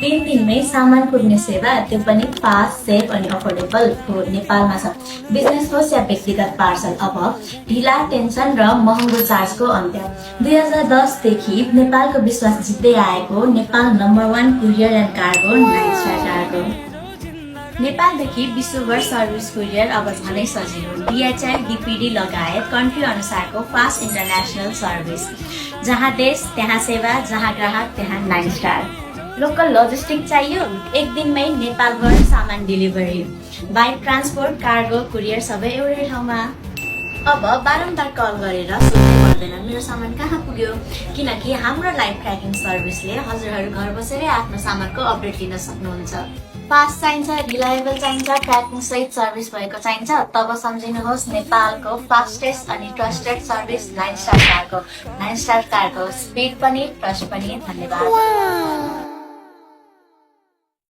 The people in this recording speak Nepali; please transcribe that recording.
3 दिनमै सामान पुग्ने सेवा, त्यो पनि फास्ट, सेफ अनि अफोर्डेबल हो नेपालमा छ। बिजनेस होस् या व्यक्तिगत पार्सल, अब ढिला, टेन्सन र महँगो चार्जको अन्त्य। 2010 देखि नेपालको विश्वास जित्दै आएको Nepal number 1 courier and cargo nine star cargo. नेपालदेखि विश्वभर सर्भिस कुरियर अब झनै सजिलो। DHL, DPD लगायत कन्ट्री अनुसारको फास्ट इन्टरनेसनल सर्भिस। जहाँ देश त्यहाँ सेवा, जहाँ ग्राहक त्यहाँ 9 स्टार। लोकल लजिस्टिक चाहियो, एक दिनमै नेपालभर सामान delivery. Bike transport, cargo, courier सबै एउटै ठाउँमा। अब बारम्बार कल गरेर सोध्नै पर्दैन मेरो सामान कहाँ पुग्यो, किनकि हाम्रो लाइभ ट्र्याकिङ सर्भिसले हजुरहरू घर बसेरै आफ्नो सामानको अपडेट लिन सक्नुहुन्छ। फास्ट चाहिन्छ, रिलायबल चाहिन्छ, ट्र्याकिङ सहित सर्भिस भएको चाहिन्छ, तब सम्झिनुहोस् नेपालको फास्टेस्ट अनि trusted service 9 star cargo. 9 star cargo, speed पनि ट्रस्ट पनि। धन्यवाद।